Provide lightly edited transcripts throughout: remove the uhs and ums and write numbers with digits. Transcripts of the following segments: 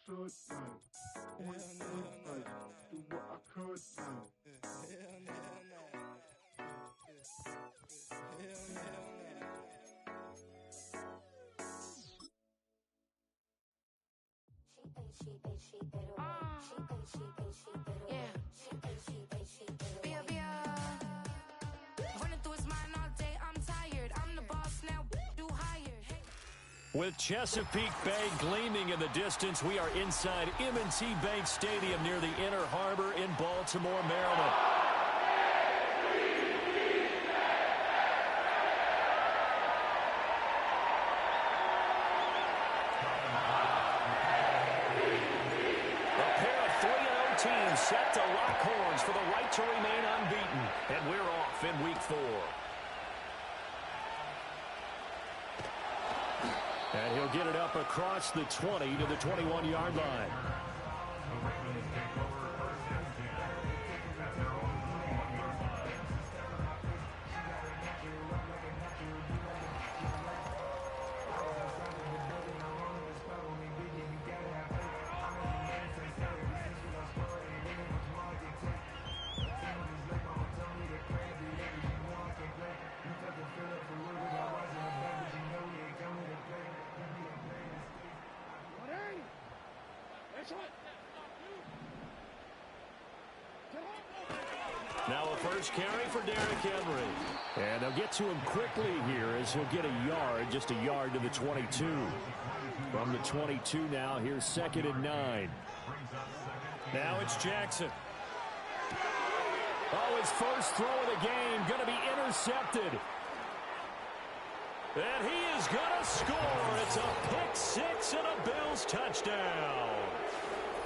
should now. Do what I could now. With Chesapeake Bay gleaming in the distance, we are inside M&T Bank Stadium near the Inner Harbor in Baltimore, Maryland. A pair of 3-0 teams set to lock horns for the right to remain unbeaten, and we're off in Week 4. And he'll get it up across the 20 to the 21-yard line. Now a first carry for Derrick Henry. And they'll get to him quickly here as he'll get a yard, just a yard to the 22. From the 22 now, here's 2nd and 9. Now it's Jackson. Oh, his first throw of the game going to be intercepted. And he is going to score. It's a pick six and a Bills touchdown.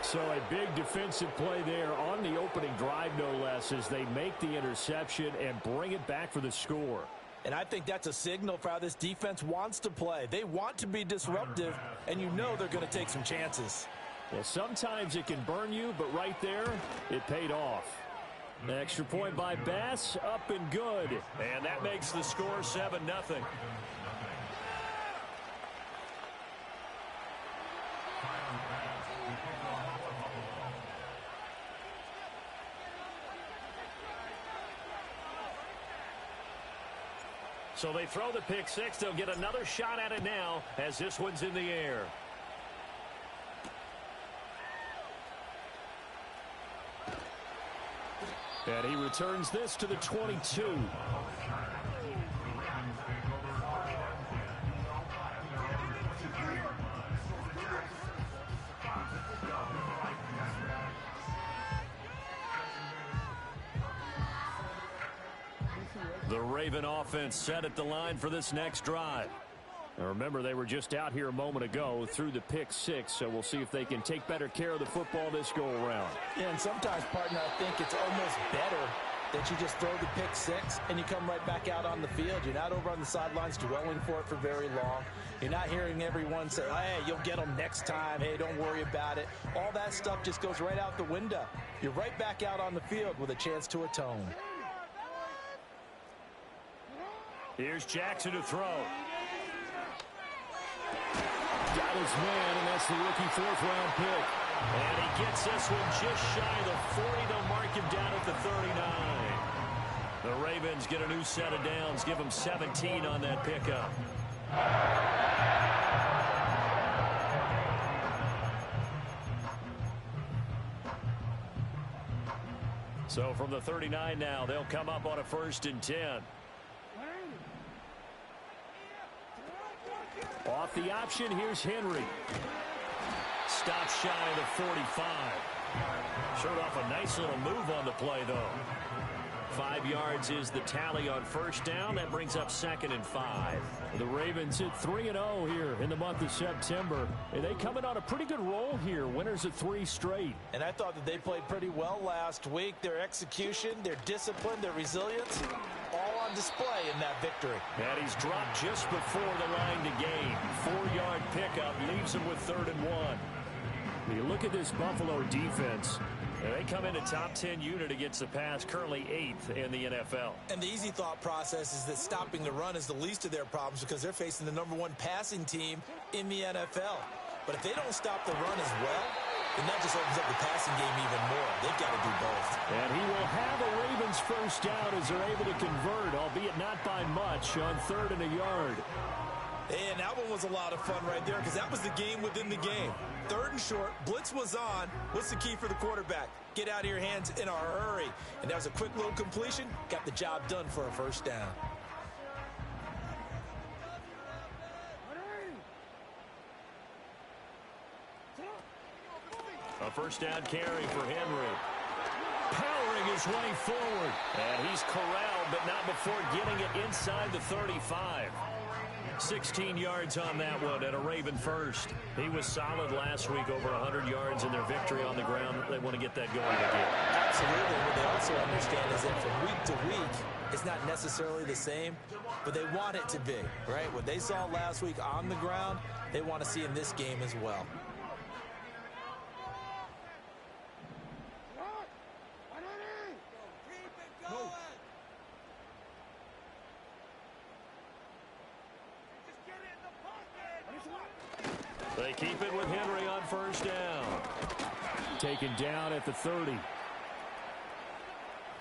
So a big defensive play there on the opening drive, no less, as they make the interception and bring it back for the score. And I think that's a signal for how this defense wants to play. They want to be disruptive, and you know they're going to take some chances. Well, sometimes it can burn you, but right there, it paid off. The extra point by Bass, up and good. And that makes the score 7-0. So they throw the pick six. They'll get another shot at it now as this one's in the air. And he returns this to the 22. The Raven offense set at the line for this next drive. Now remember, they were just out here a moment ago through the pick six, so we'll see if they can take better care of the football this go-around. Yeah, and sometimes, partner, I think it's almost better that you just throw the pick six and you come right back out on the field. You're not over on the sidelines dwelling for it for very long. You're not hearing everyone say, hey, you'll get them next time. Hey, don't worry about it. All that stuff just goes right out the window. You're right back out on the field with a chance to atone. Here's Jackson to throw. Got his man, and that's the rookie fourth-round pick. And he gets this one just shy of the 40. They'll mark him down at the 39. The Ravens get a new set of downs. Give them 17 on that pickup. So from the 39 now, they'll come up on a 1st and 10. Off the option, here's Henry. Stops shy of the 45. Showed off a nice little move on the play, though. 5 yards is the tally on first down. That brings up 2nd and 5. The Ravens hit 3-0 here in the month of September. And they come in on a pretty good roll here. Winners of 3 straight. And I thought that they played pretty well last week. Their execution, their discipline, their resilience, all on display in that victory. And he's dropped just before the line to gain. 4-yard pickup leaves him with 3rd and 1. When you look at this Buffalo defense, they come in a top 10 unit against the pass, currently 8th in the NFL. And the easy thought process is that stopping the run is the least of their problems because they're facing the #1 passing team in the NFL. But if they don't stop the run as well, then that just opens up the passing game even more. They've got to do both. And he will have a Ravens first down as they're able to convert, albeit not by much, on 3rd and a yard. And that one was a lot of fun right there because that was the game within the game. 3rd and short, blitz was on. What's the key for the quarterback? Get out of your hands in a hurry. And that was a quick little completion. Got the job done for a first down. A first down carry for Henry. Powering his way forward. And he's corralled, but not before getting it inside the 35. 16 yards on that one and a Raven first. He was solid last week, over 100 yards in their victory on the ground. They want to get that going again. Absolutely. What they also understand is that from week to week, it's not necessarily the same, but they want it to be, right? What they saw last week on the ground, they want to see in this game as well. They keep it with Henry on first down. Taken down at the 30.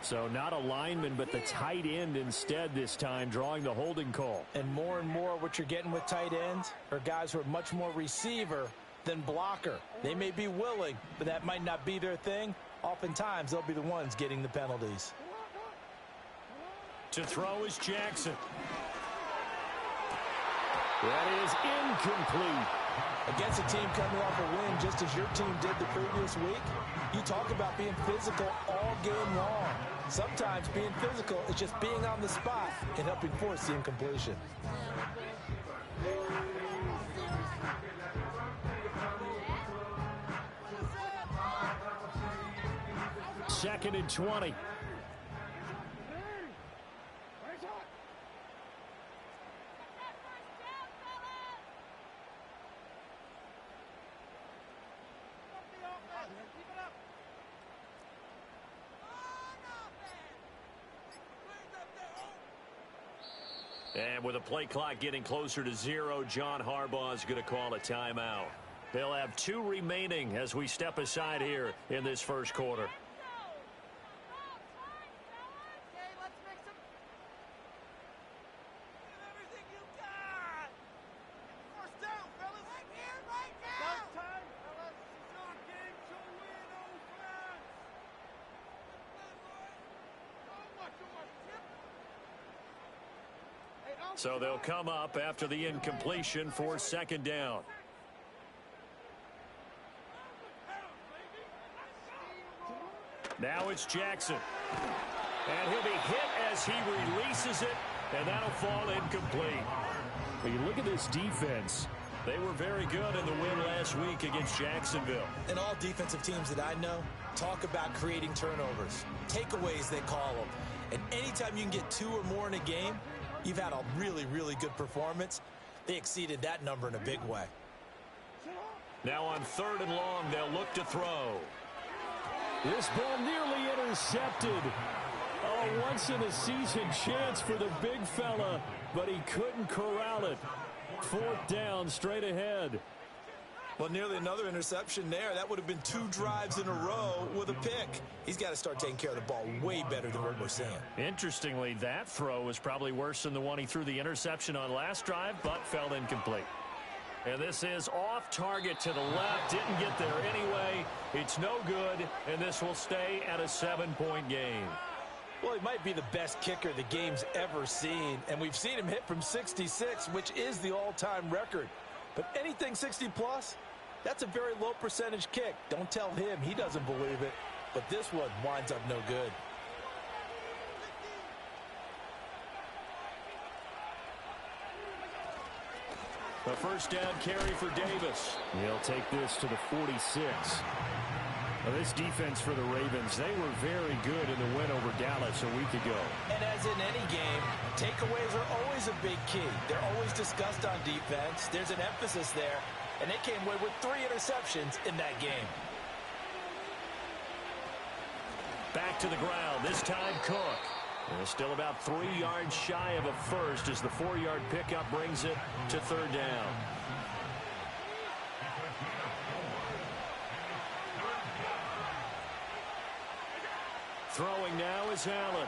So not a lineman, but the tight end instead this time, drawing the holding call. And more what you're getting with tight ends are guys who are much more receiver than blocker. They may be willing, but that might not be their thing. Oftentimes, they'll be the ones getting the penalties. To throw is Jackson. That is incomplete. Against a team coming off a win just as your team did the previous week, you talk about being physical all game long. Sometimes being physical is just being on the spot and helping force the incompletion. Second and 20. And with the play clock getting closer to 0, John Harbaugh is going to call a timeout. They'll have 2 remaining as we step aside here in this first quarter. So they'll come up after the incompletion for second down. Now it's Jackson. And he'll be hit as he releases it, and that'll fall incomplete. When you look at this defense, they were very good in the win last week against Jacksonville. And all defensive teams that I know talk about creating turnovers. Takeaways, they call them. And anytime you can get 2 or more in a game, you've had a really, really good performance. They exceeded that number in a big way. Now on 3rd and long, they'll look to throw. This ball nearly intercepted. Oh, once-in-a-season chance for the big fella, but he couldn't corral it. 4th down, straight ahead. Well, nearly another interception there. That would have been 2 drives in a row with a pick. He's got to start taking care of the ball way better than what we're seeing. Interestingly, that throw was probably worse than the one he threw the interception on last drive, but fell incomplete. And this is off target to the left. Didn't get there anyway. It's no good, and this will stay at a 7-point game. Well, he might be the best kicker the game's ever seen, and we've seen him hit from 66, which is the all-time record. But anything 60-plus, that's a very low percentage kick. Don't tell him he doesn't believe it. But this one winds up no good. A first down carry for Davis. He'll take this to the 46. Now, this defense for the Ravens, they were very good in the win over Dallas a week ago. And as in any game, takeaways are always a big key. They're always discussed on defense. There's an emphasis there, and they came away with 3 interceptions in that game. Back to the ground, this time Cook. And still about 3 yards shy of a first as the 4-yard pickup brings it to 3rd down. Throwing now is Allen.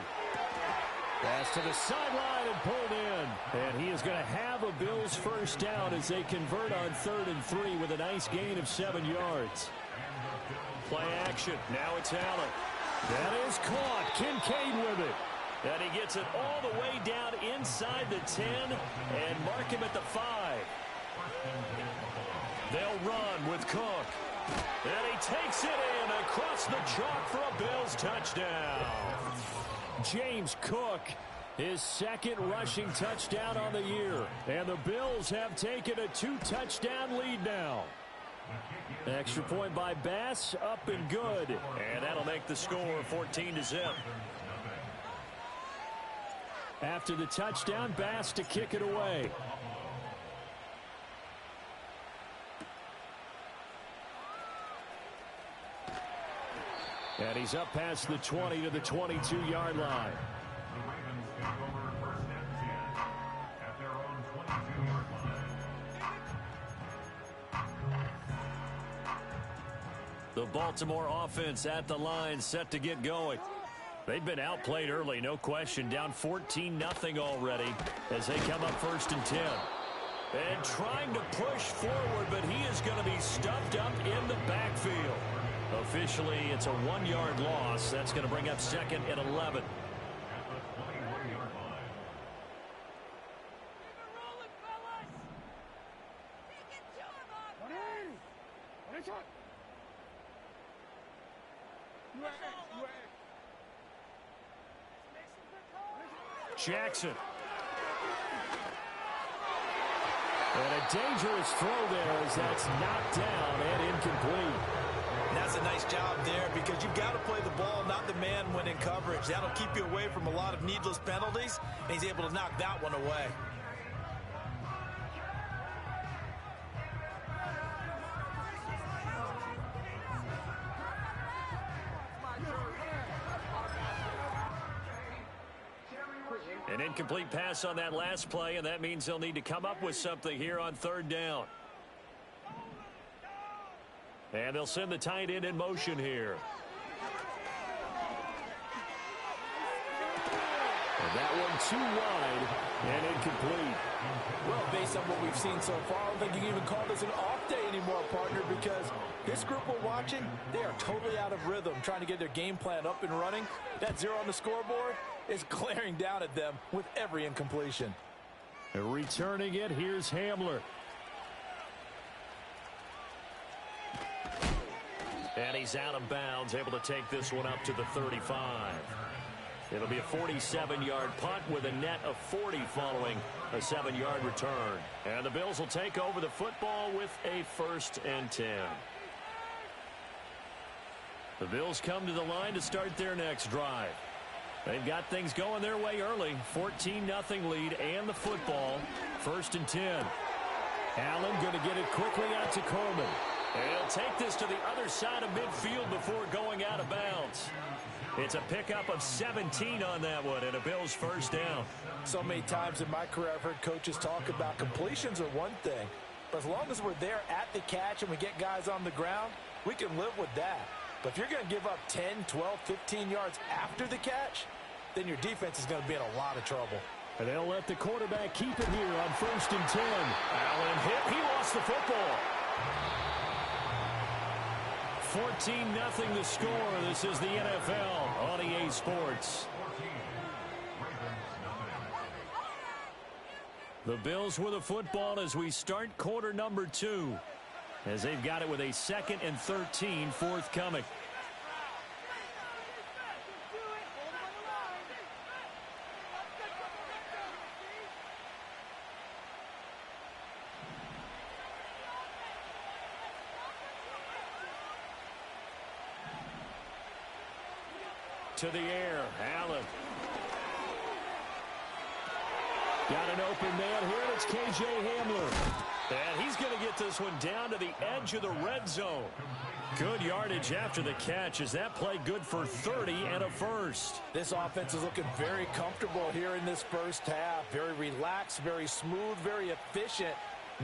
Pass to the sideline and pulled in. And he is going to have a Bills first down as they convert on 3rd and 3 with a nice gain of 7 yards. Play action. Now it's Allen. That is caught. Kincaid with it. And he gets it all the way down inside the 10 and mark him at the 5. They'll run with Cook. And he takes it in across the chalk for a Bills touchdown. James Cook, his second rushing touchdown on the year. And the Bills have taken a 2-touchdown lead now. Extra point by Bass, up and good. And that'll make the score 14-0. After the touchdown, Bass to kick it away. And he's up past the 20 to the 22-yard line. The Baltimore offense at the line, set to get going. They've been outplayed early, no question. Down 14-0 already as they come up 1st and 10. And trying to push forward, but he is going to be stuffed up in the backfield. Officially, it's a 1-yard loss. That's going to bring up 2nd and 11. Jackson. And a dangerous throw there as that's knocked down and incomplete. And that's a nice job there because you've got to play the ball, not the man when in coverage. That'll keep you away from a lot of needless penalties, and he's able to knock that one away. An incomplete pass on that last play, and that means they'll need to come up with something here on 3rd down. And they'll send the tight end in motion here. And that one too wide and incomplete. Well, based on what we've seen so far, I don't think you can even call this an off day anymore, partner, because this group we're watching, they are totally out of rhythm, trying to get their game plan up and running. That 0 on the scoreboard is glaring down at them with every incompletion. And returning it, here's Hamler. And he's out of bounds, able to take this one up to the 35. It'll be a 47-yard punt with a net of 40 following a 7-yard return. And the Bills will take over the football with a 1st and 10. The Bills come to the line to start their next drive. They've got things going their way early. 14-0 lead and the football. 1st and 10. Allen going to get it quickly out to Coleman. And he'll take this to the other side of midfield before going out of bounds. It's a pickup of 17 on that one and a Bills first down. So many times in my career I've heard coaches talk about completions are one thing. But as long as we're there at the catch and we get guys on the ground, we can live with that. But if you're going to give up 10, 12, 15 yards after the catch, then your defense is going to be in a lot of trouble. And they'll let the quarterback keep it here on 1st and 10. Allen hit. He lost the football. 14-0 the score. This is the NFL on EA Sports. The Bills with the football as we start quarter number 2. As they've got it with a 2nd and 13 forthcoming. To the air, Allen. Got an open man here, and it's K.J. Hamler. And he's going to get this one down to the edge of the red zone. Good yardage after the catch. Is that play good for 30 and a first? This offense is looking very comfortable here in this first half. Very relaxed, very smooth, very efficient.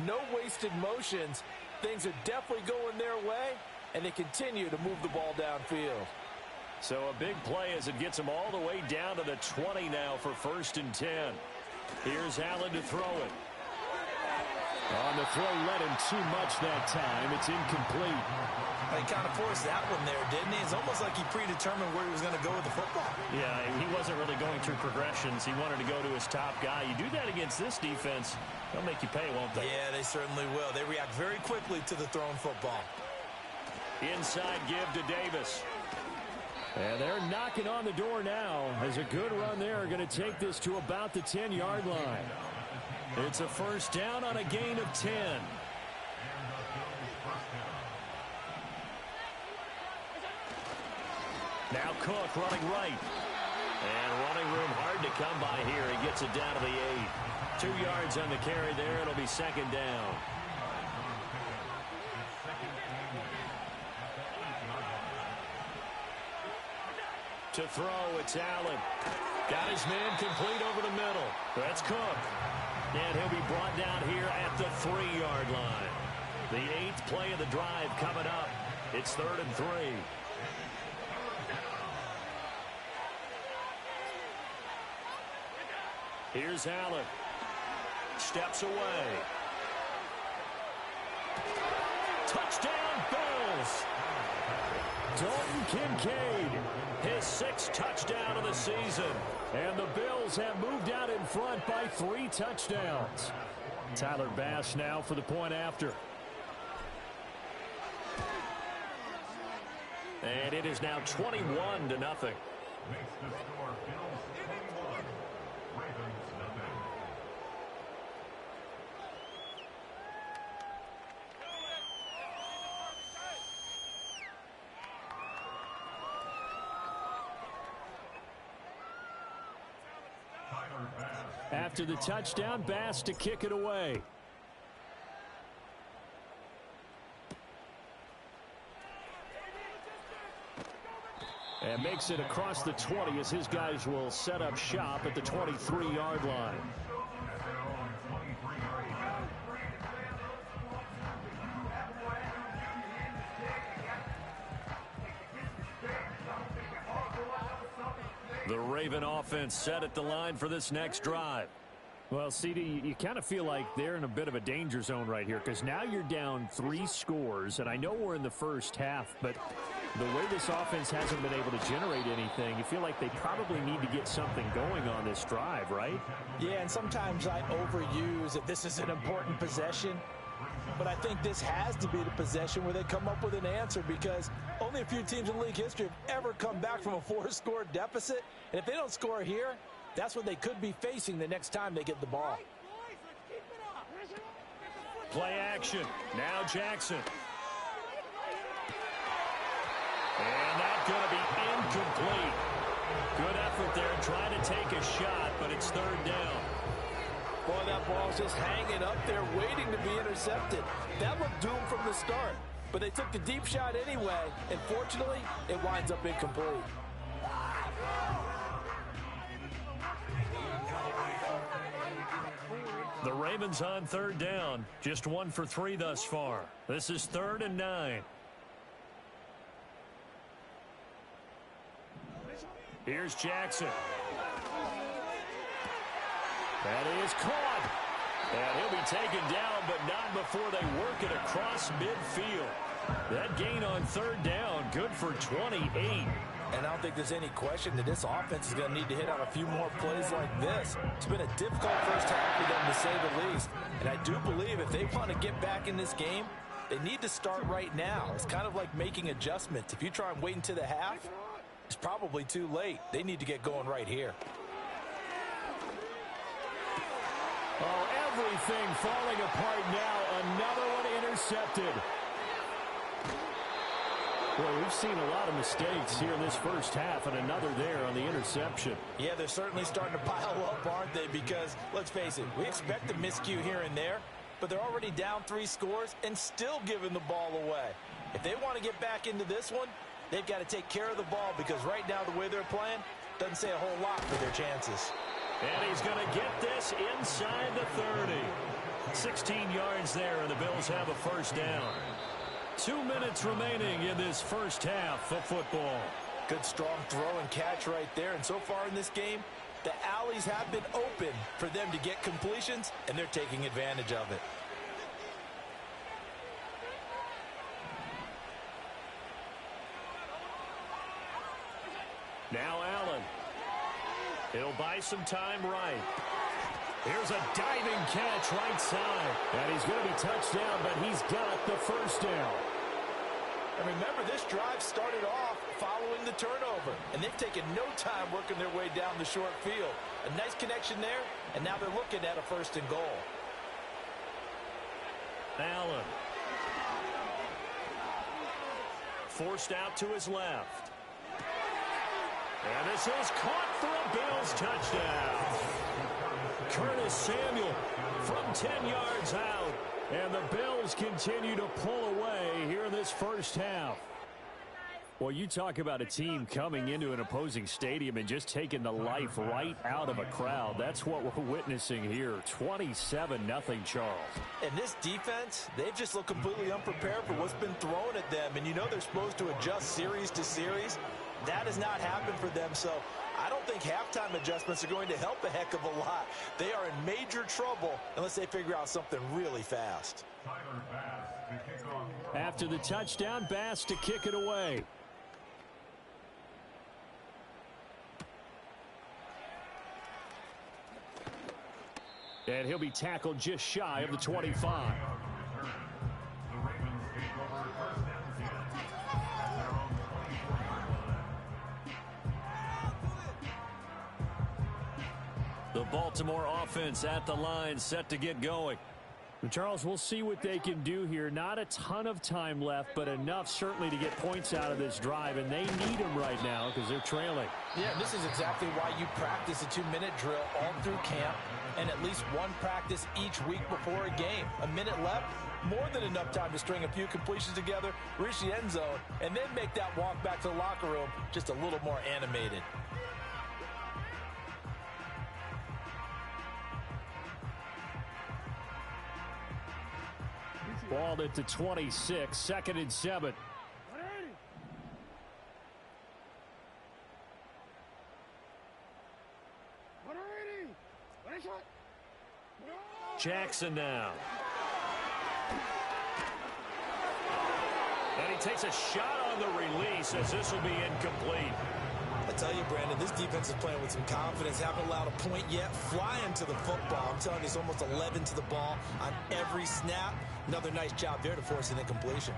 No wasted motions. Things are definitely going their way, and they continue to move the ball downfield. So a big play as it gets them all the way down to the 20 now for 1st and 10. Here's Allen to throw it. On the throw, led him too much that time. It's incomplete. He kind of forced that one there, didn't he? It's almost like he predetermined where he was going to go with the football. Yeah, he wasn't really going through progressions. He wanted to go to his top guy. You do that against this defense, they'll make you pay, won't they? Yeah, they certainly will. They react very quickly to the thrown football. Inside give to Davis. And they're knocking on the door now. As a good run there, going to take this to about the 10-yard line. It's a 1st down on a gain of 10. Now Cook running right. And running room hard to come by here. He gets it down to the 8. 2 yards on the carry there. It'll be 2nd down. To throw, it's Allen. Got his man complete over the middle. That's Cook. And he'll be brought down here at the 3-yard line. The 8th play of the drive coming up. It's 3rd and 3. Here's Allen. Steps away. Touchdown, Bills. Dalton Kincaid. His 6th touchdown of the season. And the Bills have moved out in front by 3 touchdowns. Tyler Bass now for the point after. And it is now 21-0. Makes the score Bills 21, Ravens nothing. After the touchdown, Bass to kick it away. And makes it across the 20 as his guys will set up shop at the 23-yard line. The Raven offense set at the line for this next drive. Well, CD, you kind of feel like they're in a bit of a danger zone right here because now you're down 3 scores, and I know we're in the first half, but the way this offense hasn't been able to generate anything, you feel like they probably need to get something going on this drive, right? Yeah, and sometimes I overuse that this is an important possession, but I think this has to be the possession where they come up with an answer because only a few teams in league history have ever come back from a 4-score deficit, and if they don't score here, that's what they could be facing the next time they get the ball. Play action. Now Jackson. And that's going to be incomplete. Good effort there trying to take a shot, but it's 3rd down. Boy, that ball's just hanging up there waiting to be intercepted. That looked doomed from the start, but they took the deep shot anyway, and fortunately, it winds up incomplete. The Ravens on 3rd down. Just 1 for 3 thus far. This is 3rd and 9. Here's Jackson. That is caught. And he'll be taken down, but not before they work it across midfield. That gain on 3rd down, good for 28. And I don't think there's any question that this offense is going to need to hit on a few more plays like this. It's been a difficult first half for them, to say the least. And I do believe if they want to get back in this game, they need to start right now. It's kind of like making adjustments. If you try and wait until the half, it's probably too late. They need to get going right here. Oh, everything falling apart now. Another one intercepted. Well, we've seen a lot of mistakes here in this first half, and another there on the interception. Yeah, they're certainly starting to pile up, aren't they? Because, let's face it, we expect a miscue here and there, but they're already down 3 scores and still giving the ball away. If they want to get back into this one, they've got to take care of the ball because right now the way they're playing doesn't say a whole lot for their chances. And he's going to get this inside the 30. 16 yards there, and the Bills have a first down. 2 minutes remaining in this first half of football. Good strong throw and catch right there. And so far in this game, the alleys have been open for them to get completions, and they're taking advantage of it. Now Allen. He'll buy some time right. Here's a diving catch right side. And he's going to be touched down, but he's got the first down. And remember, this drive started off following the turnover, and they've taken no time working their way down the short field. A nice connection there, and now they're looking at a first and goal. Allen. Forced out to his left. And this is caught for a Bills touchdown. Curtis Samuel from 10 yards out. And the Bills continue to pull away here in this first half. Well, you talk about a team coming into an opposing stadium and just taking the life right out of a crowd. That's what we're witnessing here. 27-0 Charles. And this defense, they've just looked completely unprepared for what's been thrown at them. And you know they're supposed to adjust series to series. That has not happened for them, so I don't think halftime adjustments are going to help a heck of a lot. They are in major trouble unless they figure out something really fast. After the touchdown, Bass to kick it away. And he'll be tackled just shy of the 25. The Baltimore offense at the line, set to get going. And Charles, we'll see what they can do here. Not a ton of time left, but enough certainly to get points out of this drive, and they need them right now because they're trailing. Yeah, this is exactly why you practice a 2-minute drill all through camp and at least one practice each week before a game. A minute left, more than enough time to string a few completions together, reach the end zone, and then make that walk back to the locker room just a little more animated. Balled at the 26, 2nd and 7. Jackson now. And he takes a shot on the release as this will be incomplete. I tell you, Brandon, this defense is playing with some confidence. Haven't allowed a point yet. Flying to the football. I'm telling you, it's almost 11 to the ball on every snap. Another nice job there to force an incompletion.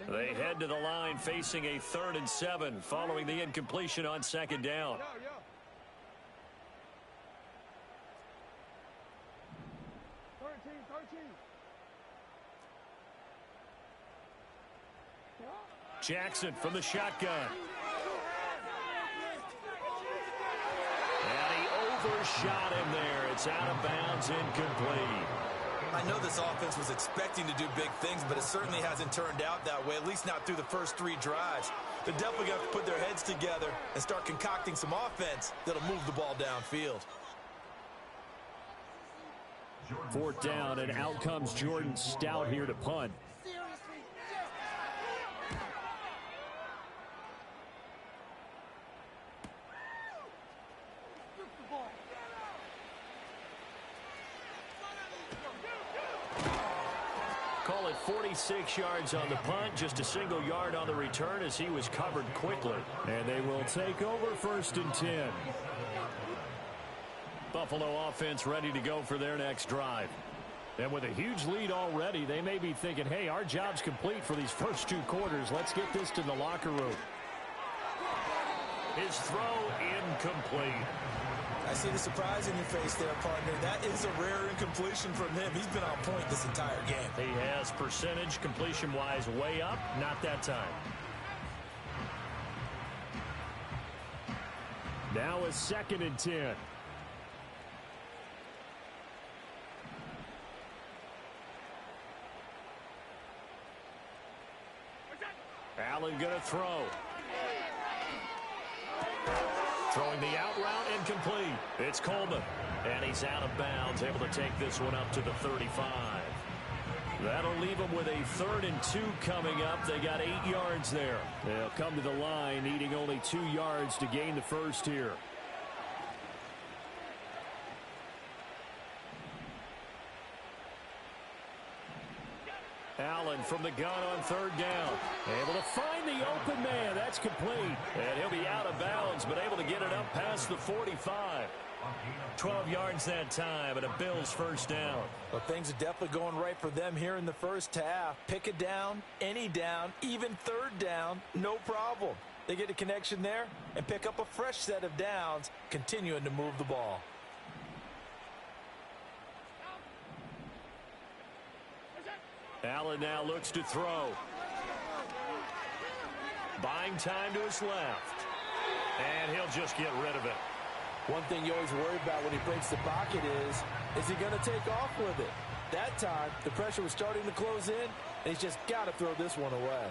They head to the line facing a 3rd and 7 following the incompletion on 2nd down. Jackson from the shotgun. And he overshot him there. It's out of bounds, incomplete. I know this offense was expecting to do big things, but it certainly hasn't turned out that way, at least not through the first 3 drives. They're definitely going to have to put their heads together and start concocting some offense that'll move the ball downfield. 4th down, and out comes Jordan Stout here to punt. Call it 46 yards on the punt, just a single yard on the return as he was covered quickly. And they will take over 1st and 10. Buffalo offense ready to go for their next drive. And with a huge lead already, they may be thinking, hey, our job's complete for these first 2 quarters. Let's get this to the locker room. His throw incomplete. I see the surprise in your face there, partner. That is a rare incompletion from him. He's been on point this entire game. He has percentage completion-wise way up, not that time. Now a 2nd and 10. Allen going to throw. Throwing the out route incomplete. It's Coleman. And he's out of bounds, able to take this one up to the 35. That'll leave them with a 3rd and 2 coming up. They got 8 yards there. They'll come to the line, needing only 2 yards to gain the first here. Allen from the gun on 3rd down. Able to find the open man. That's complete. And he'll be out of bounds, but able to get it up past the 45. 12 yards that time, and a Bills first down. Well, things are definitely going right for them here in the first half. Pick a down, any down, even 3rd down, no problem. They get a connection there and pick up a fresh set of downs, continuing to move the ball. Allen now looks to throw. Buying time to his left. And he'll just get rid of it. One thing you always worry about when he breaks the pocket is he going to take off with it? That time, the pressure was starting to close in, and he's just got to throw this one away.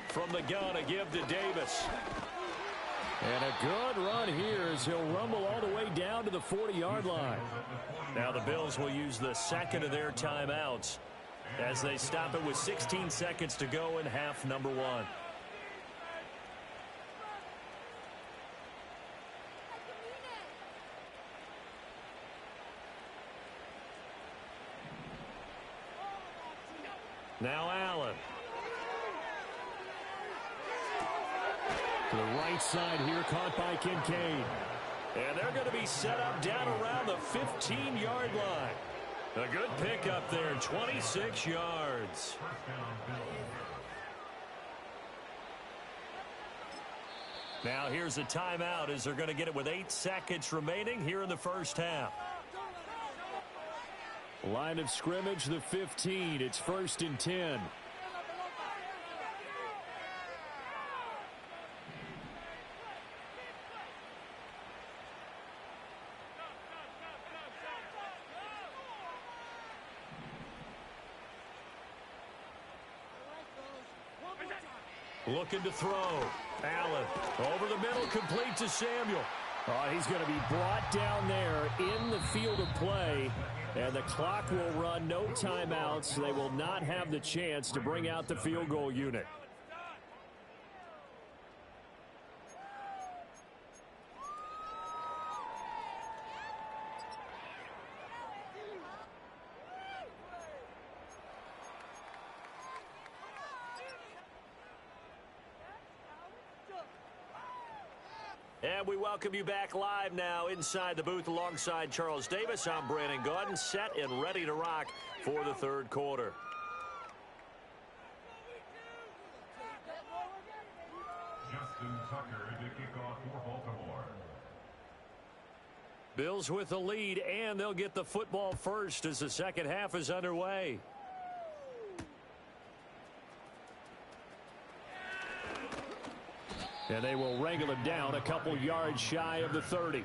From the gun, a give to Davis. And a good run here as he'll rumble all the way down to the 40-yard line. Now the Bills will use the second of their timeouts as they stop it with 16 seconds to go in half number 1. Now Allen. To the right side here, caught by Kincaid. And they're going to be set up down around the 15-yard line. A good pickup there, 26 yards. Now here's a timeout as they're going to get it with 8 seconds remaining here in the first half. Line of scrimmage, the 15. It's 1st and 10. Looking to throw. Allen over the middle, complete to Samuel. Oh, he's going to be brought down there in the field of play, and the clock will run, no timeouts. They will not have the chance to bring out the field goal unit. And we welcome you back live now inside the booth alongside Charles Davis. I'm Brandon Gaudin, set and ready to rock for the 3rd quarter. Justin Tucker to kick off for Baltimore. Bills with the lead, and they'll get the football first as the second half is underway. And they will wrangle him down a couple yards shy of the 30.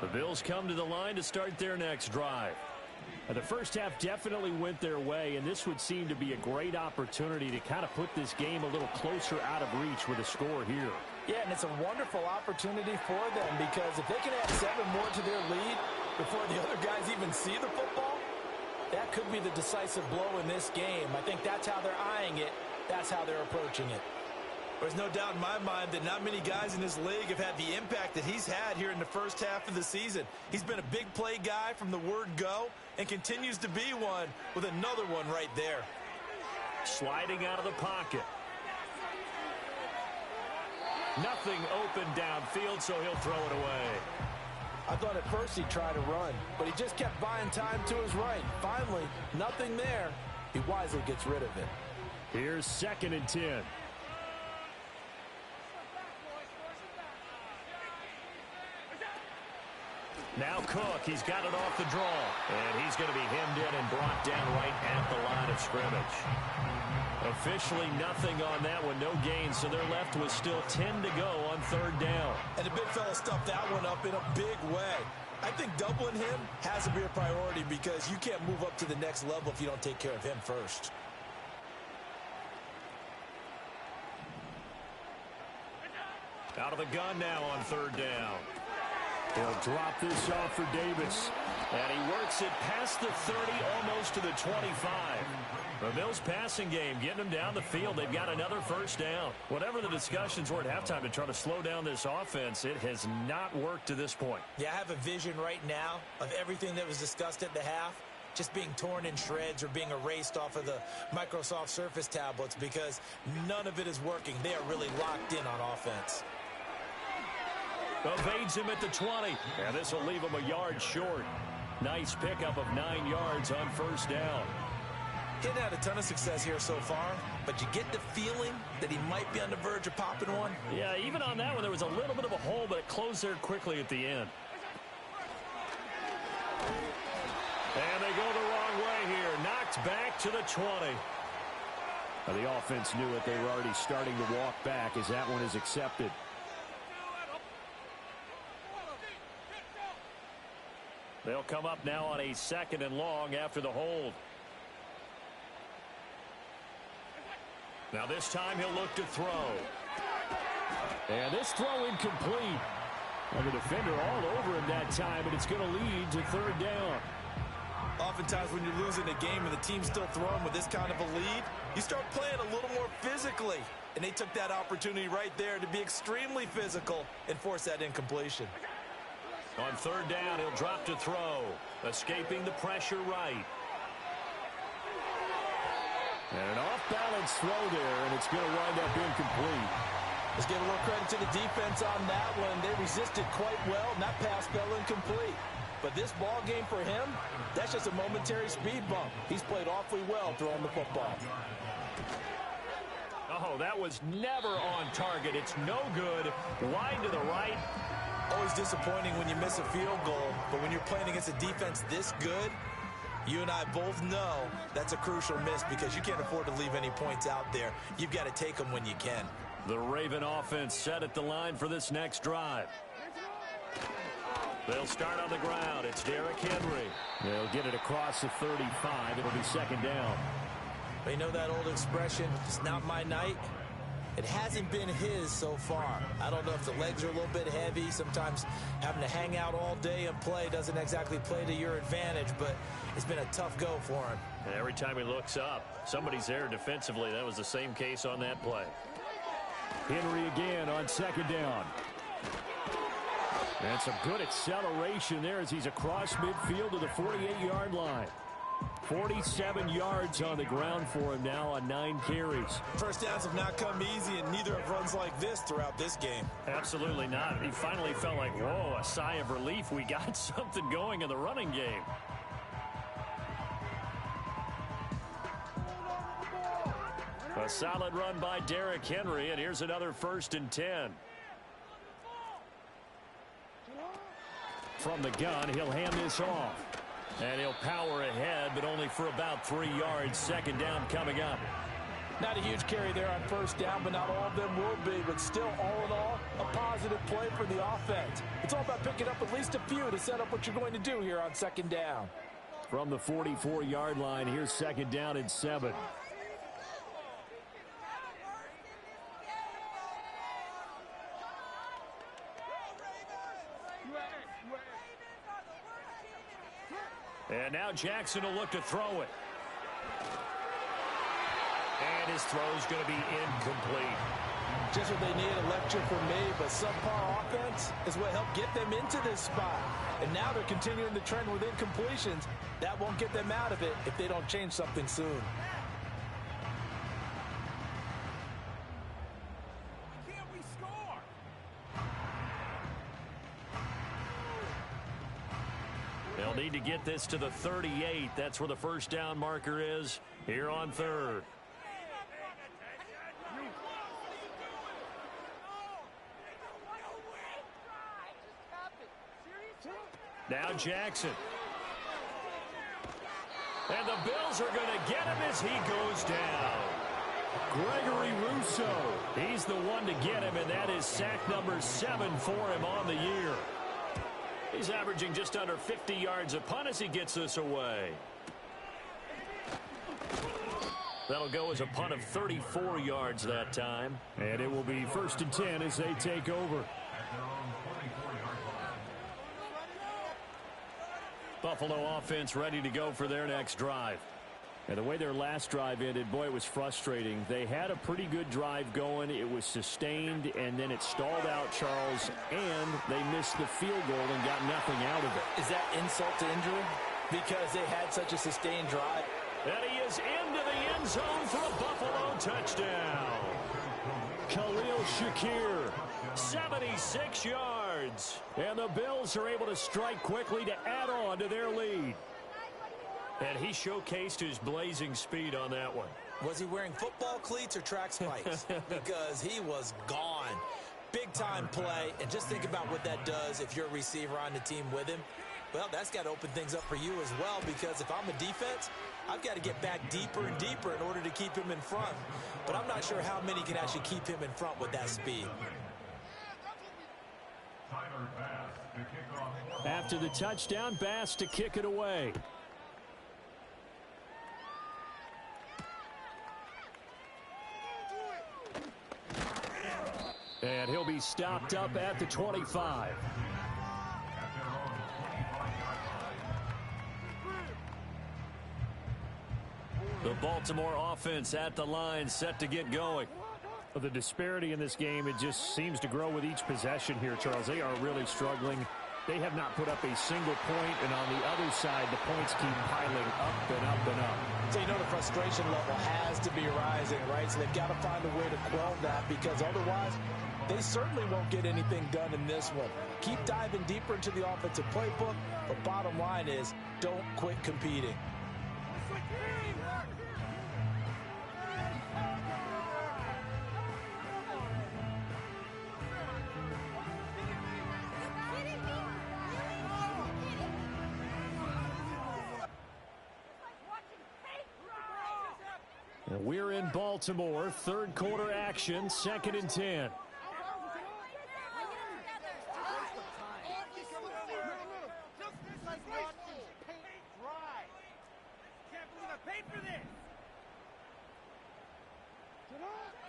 The Bills come to the line to start their next drive. The first half definitely went their way, and this would seem to be a great opportunity to kind of put this game a little closer out of reach with a score here. Yeah, and it's a wonderful opportunity for them because if they can add 7 more to their lead before the other guys even see the football, that could be the decisive blow in this game. I think that's how they're eyeing it. That's how they're approaching it. There's no doubt in my mind that not many guys in this league have had the impact that he's had here in the first half of the season. He's been a big play guy from the word go and continues to be one with another one right there. Sliding out of the pocket. Nothing open downfield, so he'll throw it away. I thought at first he'd try to run, but he just kept buying time to his right. Finally, nothing there. He wisely gets rid of it. Here's 2nd and 10. Now Cook, he's got it off the draw. And he's going to be hemmed in and brought down right at the line of scrimmage. Officially nothing on that one, no gain, so they're left with still 10 to go on third down. And the big fella stuffed that one up in a big way. I think doubling him has to be a priority because you can't move up to the next level if you don't take care of him first. Out of the gun now on third down. He'll drop this off for Davis. And he works it past the 30, almost to the 25. The Bills passing game, getting them down the field. They've got another first down. Whatever the discussions were at halftime to try to slow down this offense, it has not worked to this point. Yeah, I have a vision right now of everything that was discussed at the half just being torn in shreds or being erased off of the Microsoft Surface tablets because none of it is working. They are really locked in on offense. Evades him at the 20. And this will leave him a yard short. Nice pickup of 9 yards on first down. He hadn't had a ton of success here so far, but you get the feeling that he might be on the verge of popping one. Yeah, even on that one, there was a little bit of a hole, but it closed there quickly at the end. And they go the wrong way here. Knocked back to the 20. Now, the offense knew it. They were already starting to walk back as that one is accepted. They'll come up now on a second and long after the hold. Now this time he'll look to throw. And this throw incomplete. And the defender all over him that time, and it's going to lead to third down. Oftentimes when you're losing a game and the team's still throwing with this kind of a lead, you start playing a little more physically. And they took that opportunity right there to be extremely physical and force that incompletion. On third down, he'll drop to throw. Escaping the pressure right. And an off-balance throw there, and it's going to wind up incomplete. Let's give a little credit to the defense on that one. They resisted quite well, and that pass fell incomplete. But this ball game for him, that's just a momentary speed bump. He's played awfully well throwing the football. Oh, that was never on target. It's no good. Wide to the right. Always disappointing when you miss a field goal, but when you're playing against a defense this good, you and I both know that's a crucial miss because you can't afford to leave any points out there. You've got to take them when you can. The Raven offense set at the line for this next drive. They'll start on the ground. It's Derrick Henry. They'll get it across the 35. It'll be second down. You know that old expression, it's not my night? It hasn't been his so far. I don't know if the legs are a little bit heavy. Sometimes having to hang out all day and play doesn't exactly play to your advantage, but it's been a tough go for him. And every time he looks up, somebody's there defensively. That was the same case on that play. Henry again on second down. And some good acceleration there as he's across midfield to the 48-yard line. 47 yards on the ground for him now on 9 carries. First downs have not come easy, and neither have runs like this throughout this game. Absolutely not. He finally felt like, whoa, a sigh of relief. We got something going in the running game. A solid run by Derrick Henry, and here's another 1st and 10. From the gun, he'll hand this off. And he'll power ahead, but only for about 3 yards. Second down coming up. Not a huge carry there on first down, but not all of them will be. But still, all in all, a positive play for the offense. It's all about picking up at least a few to set up what you're going to do here on second down. From the 44-yard line, here's second down and 7. And now Jackson will look to throw it. And his throw's going to be incomplete. Just what they need, a lecture from me, but subpar offense is what helped get them into this spot. And now they're continuing the trend with incompletions. That won't get them out of it if they don't change something soon. They'll need to get this to the 38. That's where the first down marker is here on third. Now Jackson. And the Bills are going to get him as he goes down. Gregory Rousseau, he's the one to get him, and that is sack number 7 for him on the year. He's averaging just under 50 yards a punt as he gets this away. That'll go as a punt of 34 yards that time. And it will be 1st and 10 as they take over. Buffalo offense ready to go for their next drive. And the way their last drive ended, boy, it was frustrating. They had a pretty good drive going. It was sustained, and then it stalled out, Charles, and they missed the field goal and got nothing out of it. Is that insult to injury? Because they had such a sustained drive. And he is into the end zone for a Buffalo touchdown. Khalil Shakir, 76 yards. And the Bills are able to strike quickly to add on to their lead. And he showcased his blazing speed on that one. Was he wearing football cleats or track spikes? Because he was gone. Big-time play. And just think about what that does if you're a receiver on the team with him. Well, that's got to open things up for you as well, because if I'm a defense, I've got to get back deeper and deeper in order to keep him in front. But I'm not sure how many can actually keep him in front with that speed. After the touchdown, Bass to kick it away. And he'll be stopped up at the 25. The Baltimore offense at the line, set to get going. The disparity in this game, it just seems to grow with each possession here, Charles. They are really struggling. They have not put up a single point, and on the other side, the points keep piling up and up and up. So you know the frustration level has to be rising, right? So they've got to find a way to quell that, because otherwise they certainly won't get anything done in this one. Keep diving deeper into the offensive playbook, but bottom line is don't quit competing. We're in Baltimore, third quarter action, 2nd and 10.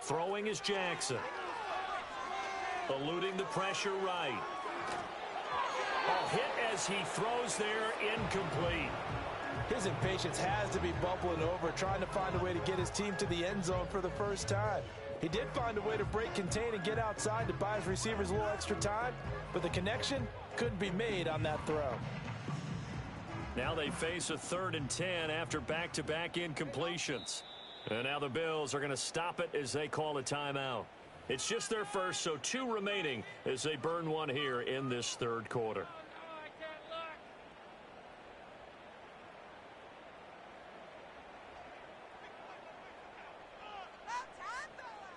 Throwing is Jackson. Eluding the pressure right. A hit as he throws there, incomplete. His impatience has to be bubbling over, trying to find a way to get his team to the end zone for the first time. He did find a way to break contain and get outside to buy his receivers a little extra time, but the connection couldn't be made on that throw. Now they face a 3rd and 10 after back-to-back incompletions. And now the Bills are going to stop it as they call a timeout. It's just their first, so 2 remaining as they burn one here in this third quarter.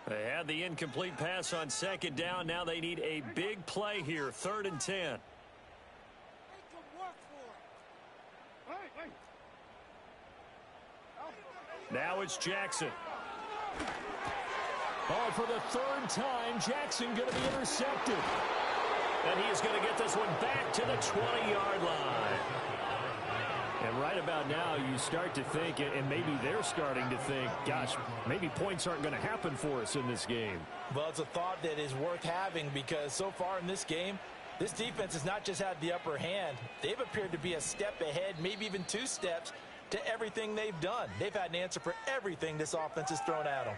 They had the incomplete pass on 2nd down. Now they need a big play here, 3rd and 10. Now it's Jackson. Oh, for the 3rd time, Jackson going to be intercepted. And he is going to get this one back to the 20-yard line. And right about now, you start to think, and maybe they're starting to think, gosh, maybe points aren't going to happen for us in this game. Well, it's a thought that is worth having, because so far in this game, this defense has not just had the upper hand. They've appeared to be a step ahead, maybe even 2 steps, to everything they've done. They've had an answer for everything this offense has thrown at them.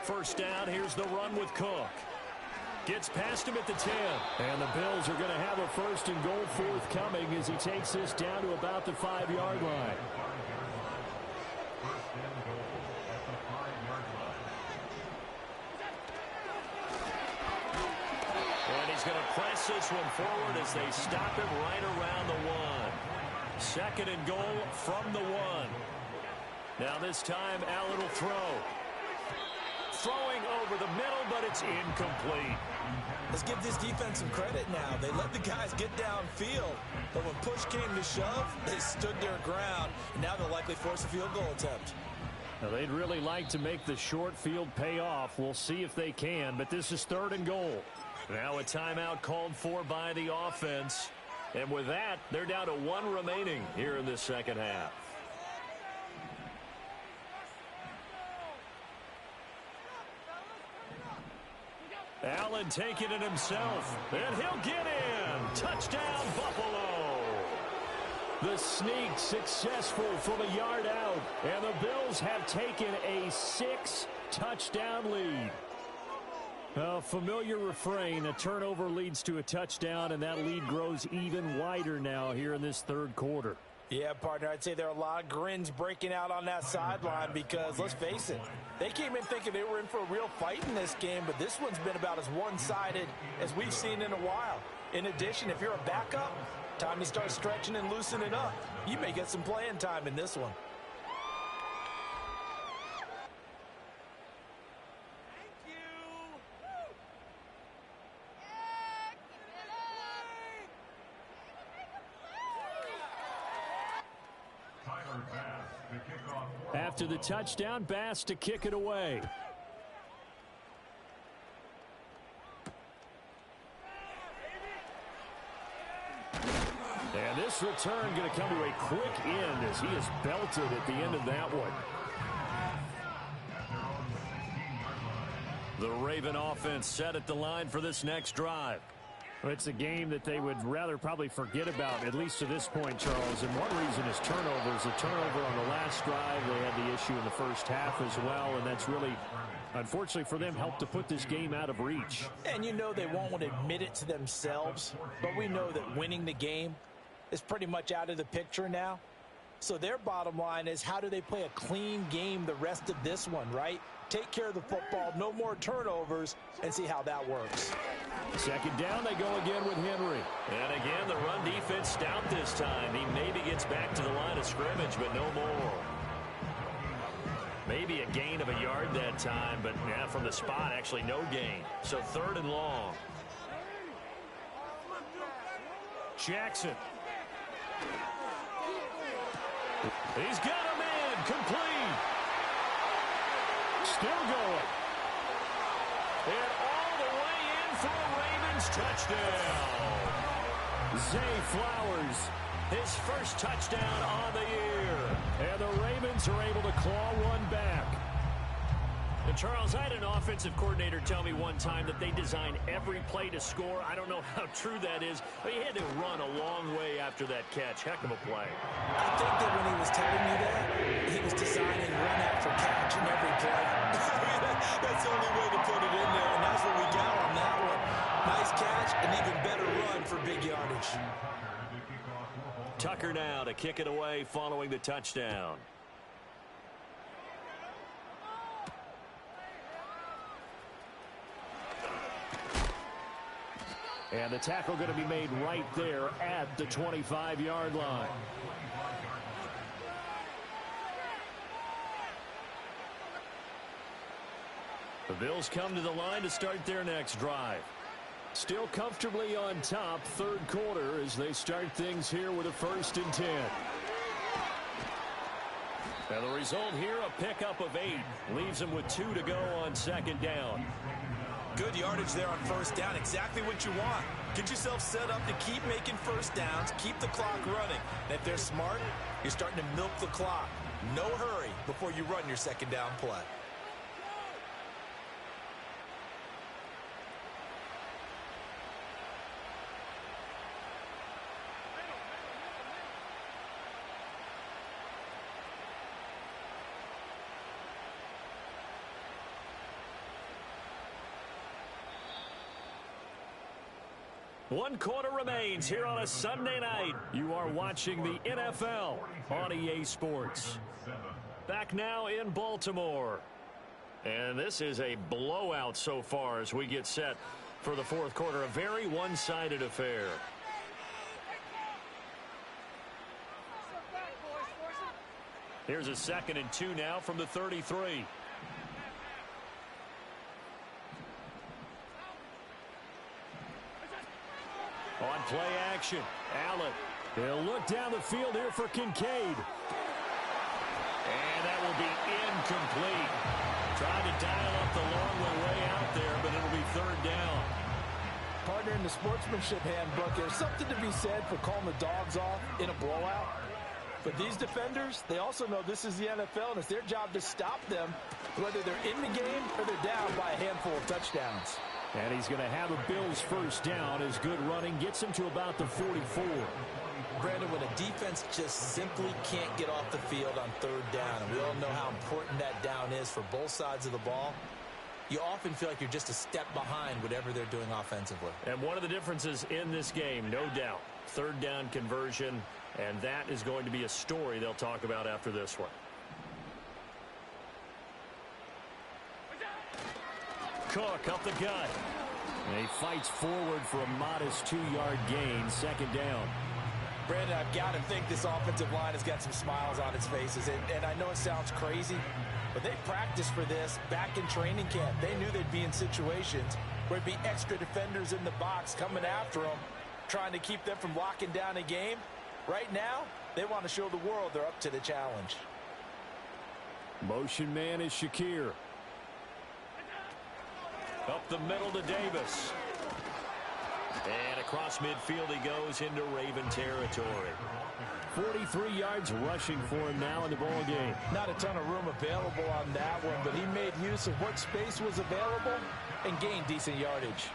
First down, here's the run with Cook. Gets past him at the 10. And the Bills are going to have a 1st and goal forthcoming as he takes this down to about the 5-yard line. he's going to press this one forward as they stop him right around the 1. Second and goal from the 1. Now this time, Allen will throw. Throwing over the middle, but it's incomplete. Let's give this defense some credit now. They let the guys get downfield, but when push came to shove, they stood their ground, and now they'll likely force a field goal attempt. Now, they'd really like to make the short field pay off. We'll see if they can, but this is third and goal. Now a timeout called for by the offense. And with that, they're down to 1 remaining here in the second half. Allen taking it himself, and he'll get in. Touchdown, Buffalo. The sneak successful from a yard out, and the Bills have taken a 6-touchdown lead. A familiar refrain, a turnover leads to a touchdown, and that lead grows even wider now here in this third quarter. Yeah, partner, I'd say there are a lot of grins breaking out on that sideline because, let's face it, they came in thinking they were in for a real fight in this game, but this one's been about as one-sided as we've seen in a while. In addition, if you're a backup, time to start stretching and loosening up. You may get some playing time in this one. After the touchdown, Bass to kick it away. And this return going to come to a quick end as he is belted at the end of that one. The Raven offense set at the line for this next drive. Well, it's a game that they would rather probably forget about, at least to this point, Charles. And one reason is turnovers. A turnover on the last drive. They had the issue in the first half as well, and that's really, unfortunately for them, helped to put this game out of reach. And you know they won't want to admit it to themselves, but we know that winning the game is pretty much out of the picture now. So their bottom line is, how do they play a clean game the rest of this one, right? Take care of the football, no more turnovers, and see how that works. Second down, they go again with Henry. And again, the run defense stout this time. He maybe gets back to the line of scrimmage, but no more. Maybe a gain of a yard that time, but yeah, from the spot, actually no gain. So third and long. Jackson. He's got him in, complete. Still going. And all the way in for a Ravens touchdown. Zay Flowers, his first touchdown on the year. And the Ravens are able to claw one back. And Charles, I had an offensive coordinator tell me one time that they design every play to score. I don't know how true that is, but he had to run a long way after that catch. Heck of a play. I think that when he was telling me that, he was designing run after catch in every play. That's the only way to put it in there, and that's what we got on that one. Nice catch, an even better run for big yardage. Tucker now to kick it away following the touchdown. And the tackle going to be made right there at the 25-yard line. The Bills come to the line to start their next drive. Still comfortably on top, third quarter, as they start things here with a 1st and 10. And the result here, a pickup of 8. Leaves them with 2 to go on second down. Good yardage there on first down. Exactly what you want. Get yourself set up to keep making first downs, keep the clock running. And if they're smart, you're starting to milk the clock. No hurry before you run your second down play. One quarter remains here on a Sunday night. You are watching the NFL on EA Sports. Back now in Baltimore. And this is a blowout so far as we get set for the fourth quarter. A very one-sided affair. Here's a 2nd and 2 now from the 33. On play action, Allen. He'll look down the field here for Kincaid. And that will be incomplete. Trying to dial up the long way out there, but it'll be 3rd down. Partner, in the sportsmanship handbook, there's something to be said for calling the dogs off in a blowout. But these defenders, they also know this is the NFL, and it's their job to stop them, whether they're in the game or they're down by a handful of touchdowns. And he's going to have a Bills 1st down as good running gets him to about the 44. Brandon, when a defense just simply can't get off the field on 3rd down, and we all know how important that down is for both sides of the ball, you often feel like you're just a step behind whatever they're doing offensively. And one of the differences in this game, no doubt, 3rd down conversion, and that is going to be a story they'll talk about after this one. Cook up the gut. And he fights forward for a modest 2-yard gain, 2nd down. Brandon, I've got to think this offensive line has got some smiles on its faces. And I know it sounds crazy, but they practiced for this back in training camp. They knew they'd be in situations where there'd be extra defenders in the box coming after them, trying to keep them from locking down a game. Right now, they want to show the world they're up to the challenge. Motion man is Shakir. Up the middle to Davis. And across midfield he goes into Raven territory. 43 yards rushing for him now in the ball game. Not a ton of room available on that one, but he made use of what space was available and gained decent yardage.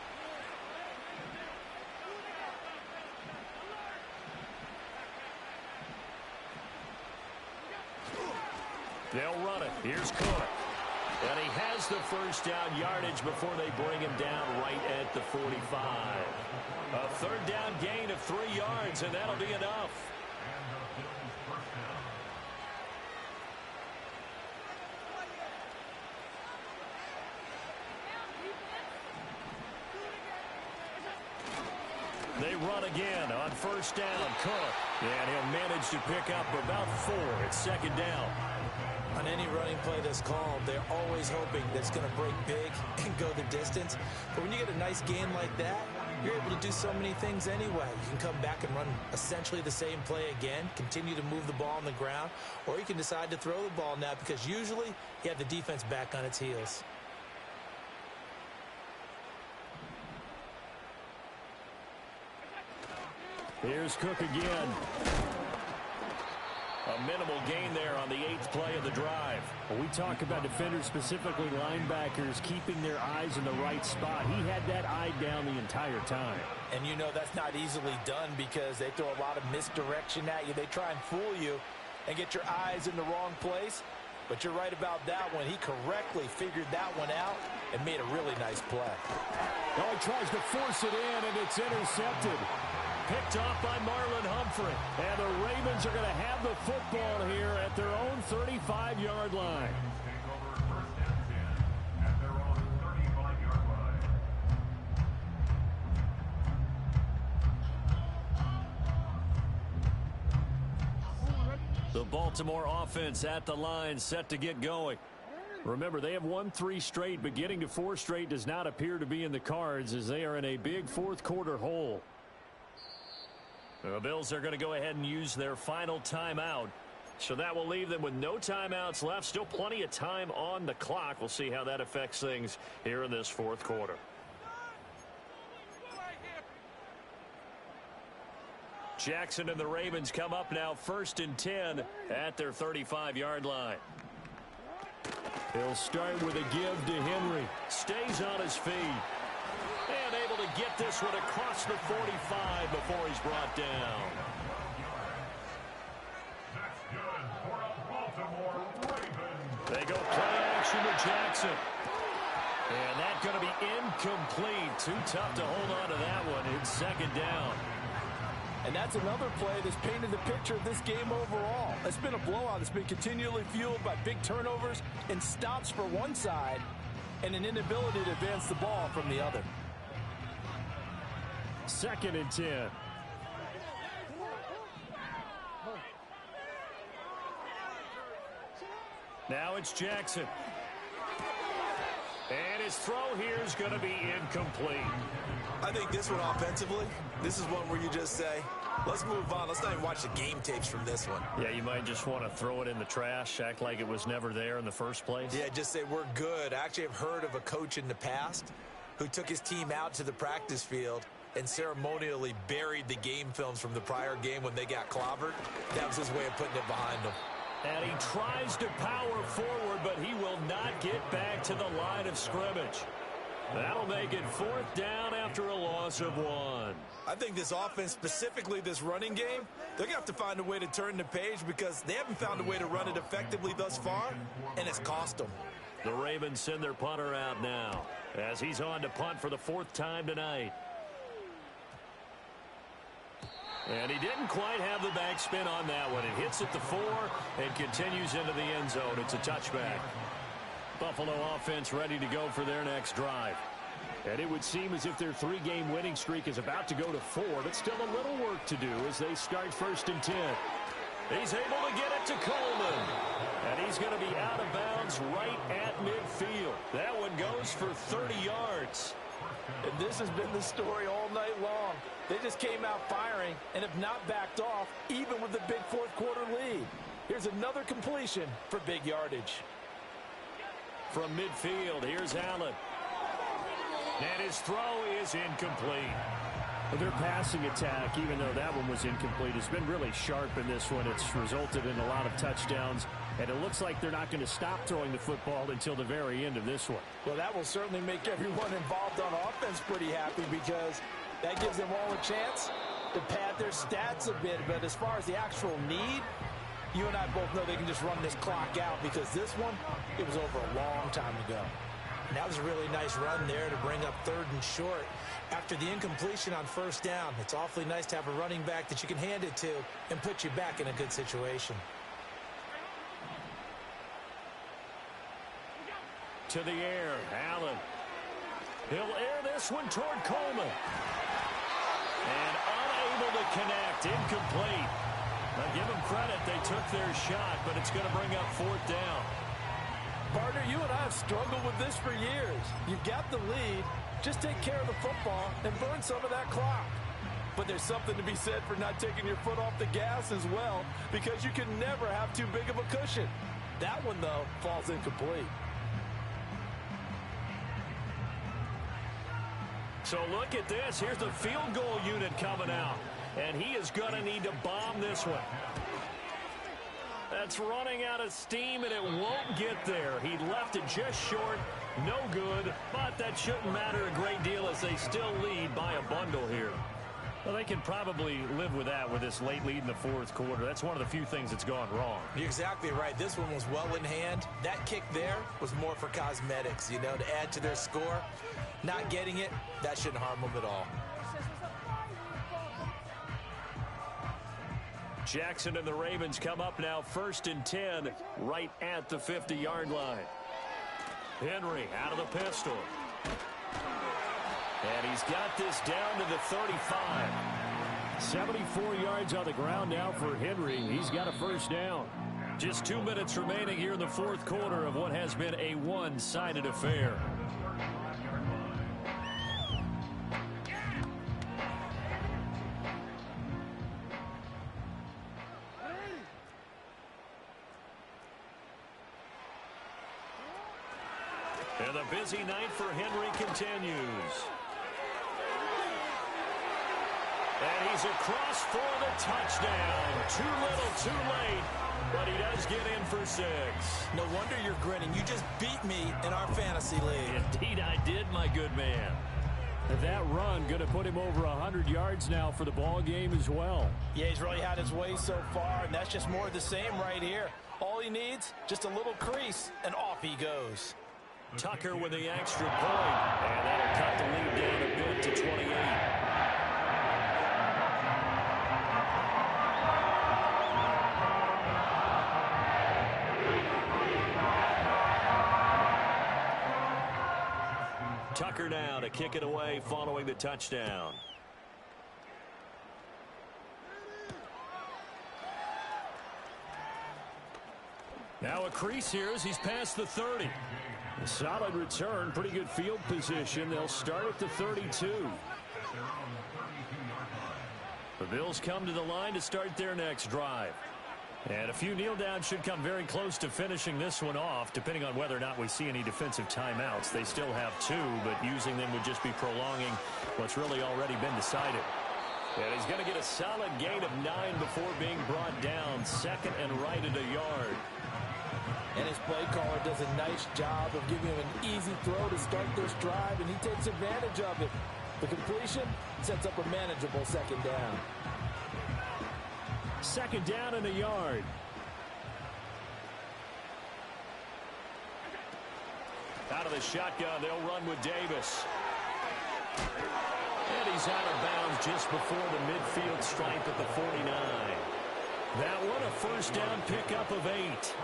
They'll run it. Here's Cook. And he has the 1st down yardage before they bring him down right at the 45. A 3rd down gain of 3 yards, and that'll be enough. They run again on 1st down. Cook. And he'll manage to pick up about 4. It's 2nd down. On any running play that's called, they're always hoping that it's going to break big and go the distance. But when you get a nice gain like that, you're able to do so many things anyway. You can come back and run essentially the same play again, continue to move the ball on the ground, or you can decide to throw the ball now because usually you have the defense back on its heels. Here's Cook again. A minimal gain there on the 8th play of the drive. Well, we talk about defenders, specifically linebackers, keeping their eyes in the right spot. He had that eye down the entire time. And you know that's not easily done because they throw a lot of misdirection at you. They try and fool you and get your eyes in the wrong place. But you're right about that one. He correctly figured that one out and made a really nice play. Oh, he tries to force it in, and it's intercepted. Picked off by Marlon Humphrey. And the Ravens are going to have the football here at their own 35-yard line. Take over 1st and 10 at their own 35-yard line. The Baltimore offense at the line, set to get going. Remember, they have won 3 straight, but getting to 4 straight does not appear to be in the cards as they are in a big fourth quarter hole. The Bills are going to go ahead and use their final timeout. So that will leave them with no timeouts left. Still plenty of time on the clock. We'll see how that affects things here in this fourth quarter. Jackson and the Ravens come up now 1st and 10 at their 35-yard line. He'll start with a give to Henry. Stays on his feet. And able to get this one across the 45 before he's brought down. That's good for a Baltimore Ravens. They go play action to Jackson. And that's going to be incomplete. Too tough to hold on to that one. It's 2nd down. And that's another play that's painted the picture of this game overall. It's been a blowout. It's been continually fueled by big turnovers and stops for one side and an inability to advance the ball from the other. 2nd and 10. Now it's Jackson. And his throw here is going to be incomplete. I think this one offensively, this is one where you just say, let's move on. Let's not even watch the game tapes from this one. Yeah, you might just want to throw it in the trash, act like it was never there in the first place. Yeah, just say we're good. I actually have heard of a coach in the past who took his team out to the practice field and ceremonially buried the game films from the prior game when they got clobbered. That was his way of putting it behind them. And he tries to power forward, but he will not get back to the line of scrimmage. That'll make it 4th down after a loss of 1. I think this offense, specifically this running game, they're going to have to find a way to turn the page because they haven't found a way to run it effectively thus far, and it's cost them. The Ravens send their punter out now as he's on to punt for the 4th time tonight. And he didn't quite have the backspin on that one. It hits at the 4 and continues into the end zone. It's a touchback. Buffalo offense ready to go for their next drive. And it would seem as if their 3-game winning streak is about to go to 4, but still a little work to do as they start 1st and 10. He's able to get it to Coleman. And he's going to be out of bounds right at midfield. That one goes for 30 yards. And this has been the story all night long. They just came out firing and have not backed off, even with the big 4th quarter lead. Here's another completion for big yardage. From midfield, here's Allen. And his throw is incomplete. Their passing attack, even though that one was incomplete, has been really sharp in this one. It's resulted in a lot of touchdowns, and it looks like they're not going to stop throwing the football until the very end of this one. Well, that will certainly make everyone involved on offense pretty happy because that gives them all a chance to pad their stats a bit. But as far as the actual need, you and I both know they can just run this clock out because this one, it was over a long time ago. And that was a really nice run there to bring up 3rd and short. After the incompletion on 1st down, it's awfully nice to have a running back that you can hand it to and put you back in a good situation. To the air, Allen. He'll air this one toward Coleman. And unable to connect, incomplete. Now give them credit, they took their shot, but it's going to bring up 4th down. Partner, you and I have struggled with this for years. You've got the lead. Just take care of the football and burn some of that clock. But there's something to be said for not taking your foot off the gas as well, because you can never have too big of a cushion. That one, though, falls incomplete. So look at this. Here's the field goal unit coming out. And he is going to need to bomb this one. That's running out of steam, and it won't get there. He left it just short. No good, but that shouldn't matter a great deal as they still lead by a bundle here. Well, they can probably live with that with this late lead in the 4th quarter. That's one of the few things that's gone wrong. You're exactly right. This one was well in hand. That kick there was more for cosmetics, you know, to add to their score. Not getting it, that shouldn't harm them at all. Jackson and the Ravens come up now 1st and 10 right at the 50-yard line. Henry out of the pistol. And he's got this down to the 35. 74 yards on the ground now for Henry. He's got a 1st down. Just 2 minutes remaining here in the 4th quarter of what has been a one-sided affair. And the busy night for Henry continues. And he's across for the touchdown. Too little, too late, but he does get in for 6. No wonder you're grinning. You just beat me in our fantasy league. Indeed I did, my good man. That run going to put him over 100 yards now for the ball game as well. Yeah, he's really had his way so far, and that's just more of the same right here. All he needs, just a little crease, and off he goes. Tucker with the extra point, and that'll cut the lead down a bit to 28. Tucker now to kick it away following the touchdown. crease here as he's past the 30. A solid return, pretty good field position. They'll start at the 32. The Bills come to the line to start their next drive. And a few kneel downs should come very close to finishing this one off, depending on whether or not we see any defensive timeouts. They still have 2, but using them would just be prolonging what's really already been decided. And he's going to get a solid gain of 9 before being brought down. Second and right at a yard. And his play caller does a nice job of giving him an easy throw to start this drive, and he takes advantage of it. The completion sets up a manageable second down. Second down and a yard. Out of the shotgun, they'll run with Davis. And he's out of bounds just before the midfield stripe at the 49. That one a first down pickup of 8.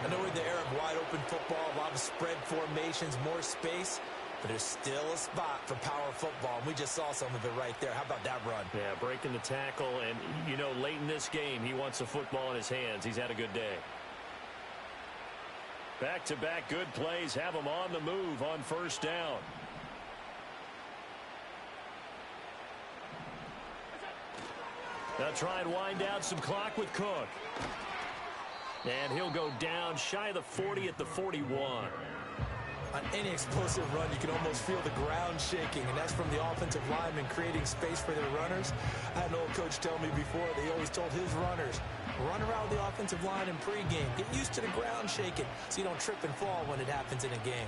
I know we're in the era of wide-open football, a lot of spread formations, more space, but there's still a spot for power football, and we just saw some of it right there. How about that run? Yeah, breaking the tackle, and, you know, late in this game, he wants the football in his hands. He's had a good day. Back-to-back good plays have him on the move on first down. They'll try and wind down some clock with Cook. And he'll go down shy of the 40 at the 41. On any explosive run, you can almost feel the ground shaking, and that's from the offensive linemen creating space for their runners. I had an old coach tell me before, they always told his runners, run around the offensive line in pregame. Get used to the ground shaking so you don't trip and fall when it happens in a game.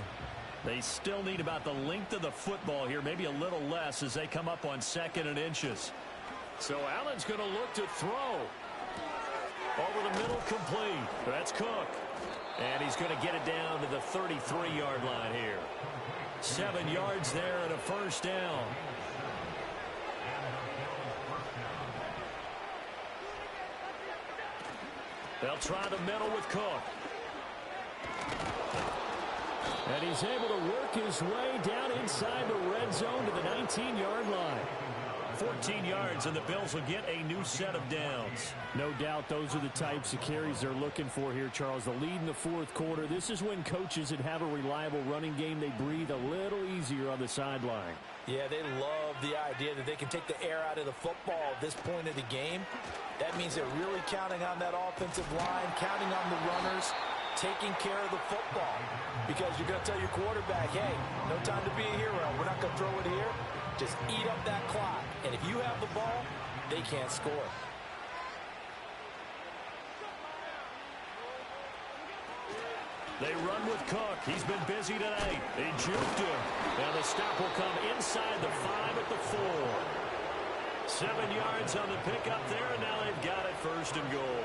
They still need about the length of the football here, maybe a little less as they come up on 2nd and inches. So Allen's going to look to throw. Over the middle, complete. That's Cook. And he's going to get it down to the 33-yard line here. 7 yards there and a first down. They'll try the middle with Cook. And he's able to work his way down inside the red zone to the 19-yard line. 14 yards, and the Bills will get a new set of downs. No doubt those are the types of carries they're looking for here, Charles. The lead in the fourth quarter. This is when coaches that have a reliable running game, they breathe a little easier on the sideline. Yeah, they love the idea that they can take the air out of the football at this point of the game. That means they're really counting on that offensive line, counting on the runners, taking care of the football. Because you're going to tell your quarterback, hey, no time to be a hero. We're not going to throw it here. Just eat up that clock. And if you have the ball, they can't score. They run with Cook. He's been busy tonight. They juked him. Now the stop will come inside the 5 at the 4. 7 yards on the pickup there, and now they've got it first and goal.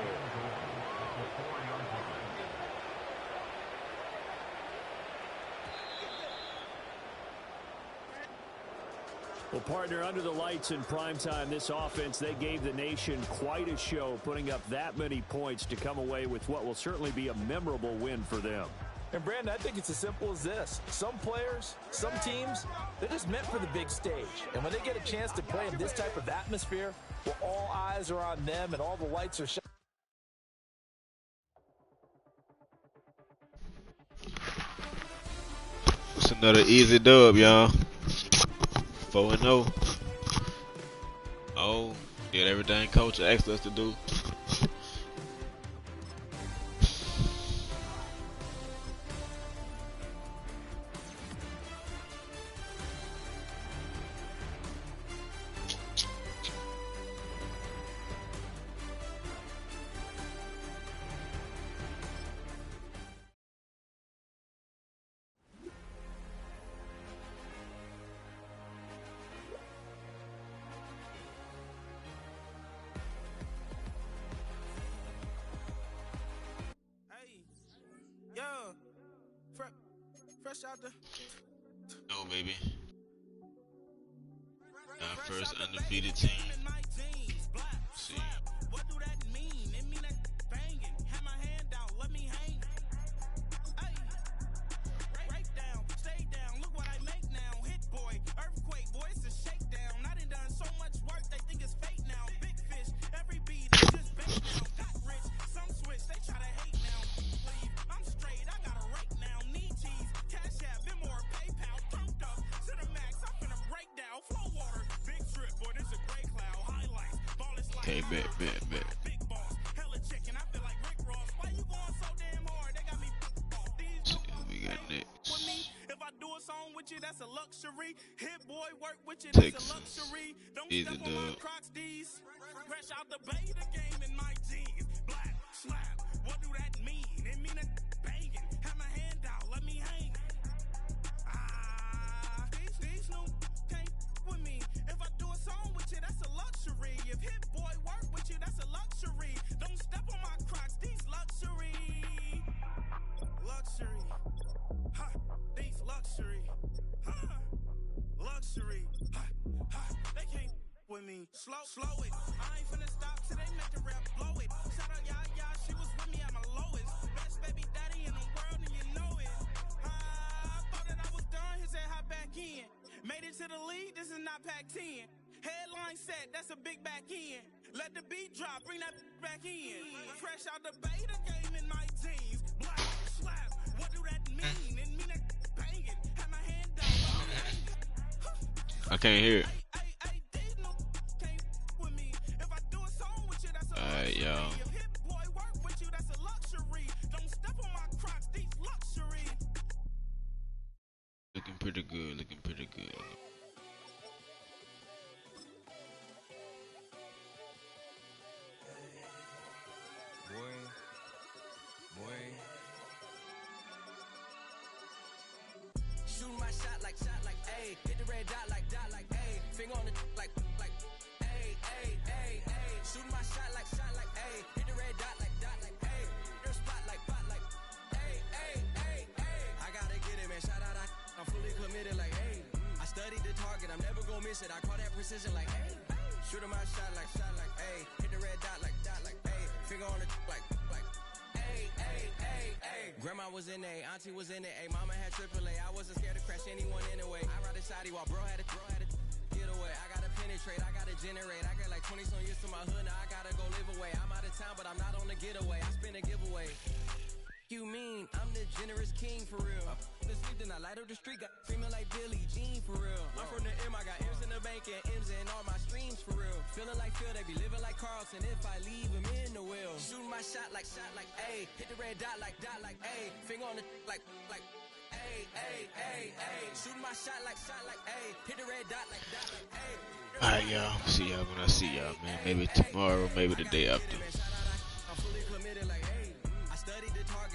Well, partner, under the lights in primetime, this offense, they gave the nation quite a show, putting up that many points to come away with what will certainly be a memorable win for them. And, Brandon, I think it's as simple as this. Some players, some teams, they're just meant for the big stage. And when they get a chance to play in this type of atmosphere, where all eyes are on them and all the lights are shining. It's another easy dub, y'all. 4-0. Oh, did everything coach asked us to do. Fresh out the... No, baby. Our first undefeated team. Let's see. What do that mean? It mean that banging. Have my hand out, let me hang. Hey, break down, stay down. Look what I make now. Hit boy, earthquake, boy, it's a shakedown. I done so much work, they think it's fake now. Big fish, every beat is just bait now. Got rich, some switch, they try to hate now. Leave. Okay, bet. Big boss, hella chicken. I feel like Rick Ross. Why you going so damn hard? They got me these See who we got with me. next. If I do a song with you, that's a luxury. Hit boy, work with you, that's Texas. a luxury. Don't Either step on my dub. Crocs, these. Fresh out the bay, the game in my jeans. Black, slap, what do that mean? It mean a banging. Have my hand out, let me hang. These new can't with me. If I do a song with you, that's a luxury. If hit boy work with you, that's a luxury. Don't step on my Crocs, these luxury. Luxury. Ha, these luxury. Ha, luxury. Ha, ha, they can't with me. Slow it. I ain't finna stop till they make the rap blow it. Shout out Yaya, she was with me at my lowest. Best baby daddy in the world and you know it. I thought that I was done, his head hot back in. Made it to the league, this is not Pac-10. Headline set, that's a big back end. Let the beat drop, bring that back in. Fresh out the bay, the game in my jeans. Black, slap, what do that mean? It mean that banging. Have my hand down. I can't hear it. These no can't with me. If I do a song with you, that's a Alright, luxury. y'all. If hit boy work with you, that's a luxury. Don't step on my Crocs, these luxury. Looking pretty good. Shooting my shot like A. Hit the red dot like A. Finger on the like A. Shooting my shot like A. Hit the red dot like A. Your spot like A. I gotta get it, man. Shout out, I'm fully committed like A. I studied the target, I'm never gonna miss it. I call that precision like A. Shooting my shot like A. Hit the red dot like A. Finger on the like A. Grandma was in A, auntie was in A, mama had AAA. I wasn't scared to crash anyone anyway. I ride a shoddy while bro had a get away. I gotta penetrate, I gotta generate. I got like 20 some years to my hood, now I gotta go live away. I'm out of town, but I'm not on the getaway. I spin a giveaway. You mean I'm the generous king for real? The sleep, then I light up the street, got screaming like Billie Jean for real. I'm from the M, I got M's in the bank and M's in all my streams for real. Feeling like Phil, they be living like Carlson if I leave him in the will. Shooting my shot like A, hit the red dot like A, finger on the like A. Shooting my shot like A, hit the red dot like A. Alright, y'all. See y'all when I see y'all, man. Maybe tomorrow, maybe the day after.